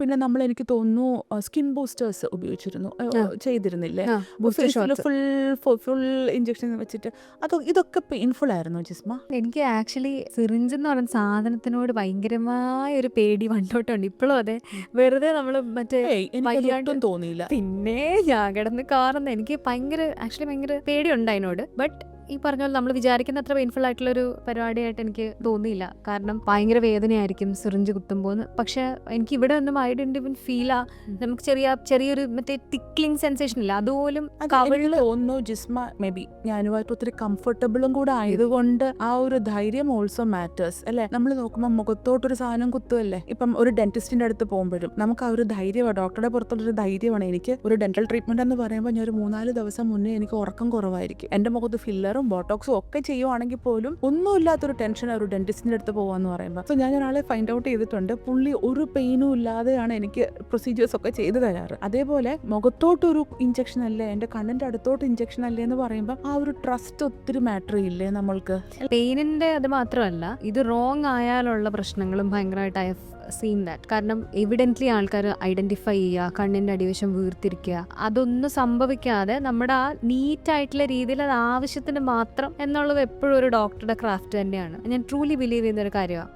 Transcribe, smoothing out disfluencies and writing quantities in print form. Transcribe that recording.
പിന്നെ നമ്മൾ എനിക്ക് തോന്നുന്നു സ്കിൻ ബൂസ്റ്റേഴ്സ് ഉപയോഗിച്ചിരുന്നു, ചെയ്തിരുന്നില്ലേ, ബൂസ്റ്റർ ഫേസിൽ ഷോട്ട്സ്. ഫുൾ ഇഞ്ചക്ഷൻ വെച്ചിട്ട്. ഇതൊക്കെ പെയിൻഫുൾ ആയിരുന്നു ജിസ്മ? എനിക്ക് ആക്ച്വലി സിറിഞ്ച് എന്ന് പറയുന്ന സാധനത്തിനോട് ഭയങ്കരമായ ഒരു പേടി പണ്ടോട്ടുണ്ട്, ഇപ്പോഴും അതെ. വെറുതെ നമ്മൾ മറ്റേ വയ്യാണ്ട് എനിക്കൊട്ടും തോന്നിയില്ല. പിന്നെ ഞാൻ കിടന്ന് കാറുന്ന എനിക്ക് ആക്ച്വലി ഭയങ്കര പേടിയുണ്ട് അതിനോട്. ബട്ട് ഈ പറഞ്ഞ പോലെ നമ്മൾ വിചാരിക്കുന്ന അത്ര പെയിൻഫുൾ ആയിട്ടുള്ളൊരു പരിപാടിയായിട്ട് എനിക്ക് തോന്നിയില്ല. കാരണം ഭയങ്കര വേദനയായിരിക്കും സിറിഞ്ച് കുത്തുമ്പോൾ. പക്ഷെ എനിക്ക് ഇവിടെ ഒന്നും ഐ ഡിഡ്ന്റ് ഇവൻ ഫീൽ നമുക്ക് ചെറിയൊരു മറ്റേ തിക്ലിംഗ് സെൻസേഷൻ ഇല്ല അതുപോലും. എനിക്ക് തോന്നുന്നു ജിസ്മ മേ ബി ഞാനുമായിട്ട് ഒത്തിരി കംഫർട്ടബിളും കൂടെ ആയതുകൊണ്ട് ആ ഒരു ധൈര്യം ഓൾസോ മാറ്റേഴ്സ് അല്ലെ. നമ്മൾ നോക്കുമ്പോൾ മുഖത്തോട്ടൊരു സാധനം കുത്തുമല്ലേ, ഇപ്പം ഒരു ഡെന്റിസ്റ്റിന്റെ അടുത്ത് പോകുമ്പോഴും നമുക്ക് ആ ഒരു ധൈര്യമാണ്, ഡോക്ടറുടെ പുറത്തുള്ളൊരു ധൈര്യമാണ്. എനിക്ക് ഒരു ഡെന്റൽ ട്രീറ്റ്മെന്റ് എന്ന് പറയുമ്പോൾ ഞാൻ ഒരു 3-4 ദിവസം മുന്നേ എനിക്ക് ഉറക്കം കുറവായിരിക്കും. എന്റെ മുഖത്ത് ഫില്ലറും ബോട്ടോക്സും ഒക്കെ ചെയ്യുവാണെങ്കിൽ പോലും ഒന്നുമില്ലാത്തൊരു ടെൻഷൻ ഒരു ഡെന്റിസ്റ്റിന്റെ അടുത്ത് പോവാന്ന് പറയുമ്പോൾ. സോ ഞാൻ ഒരാളെ ഫൈൻഡ് ഔട്ട് ചെയ്തിട്ടുണ്ട്, പുള്ളി ഒരു പെയിനും ഇല്ലാതെയാണ് എനിക്ക് പ്രൊസീജിയേഴ്സ് ഒക്കെ ചെയ്തു തരാറ്. അതേപോലെ മുഖത്തോട്ടൊരു ഇഞ്ചക്ഷൻ അല്ലേ, എന്റെ കണ്ണിന്റെ അടുത്തോട്ട് ഇഞ്ചക്ഷൻ അല്ലേ എന്ന് പറയുമ്പോൾ ആ ഒരു ട്രസ്റ്റ് ഒത്തിരി മാറ്റർ ചെയ്യില്ലേ നമ്മൾക്ക്. പെയിനിന്റെ അത് മാത്രമല്ല, ഇത് റോങ് ആയാലുള്ള പ്രശ്നങ്ങളും ഭയങ്കരമായിട്ട് ഐ ഹവ് സീൻ ദാറ്റ്. കാരണം എവിഡൻ്റ്ലി ആൾക്കാർ ഐഡന്റിഫൈ ചെയ്യുക, കണ്ണിന്റെ അടിവശം വീർത്തിരിക്കുക, അതൊന്നും സംഭവിക്കാതെ നമ്മുടെ ആ നീറ്റായിട്ടുള്ള രീതിയിൽ അത് ആവശ്യത്തിന് മാത്രം എന്നുള്ളത് എപ്പോഴും ഒരു ഡോക്ടറുടെ ക്രാഫ്റ്റ് തന്നെയാണ്. ഞാൻ ട്രൂലി ബിലീവ് ചെയ്യുന്ന ഒരു കാര്യമാണ്.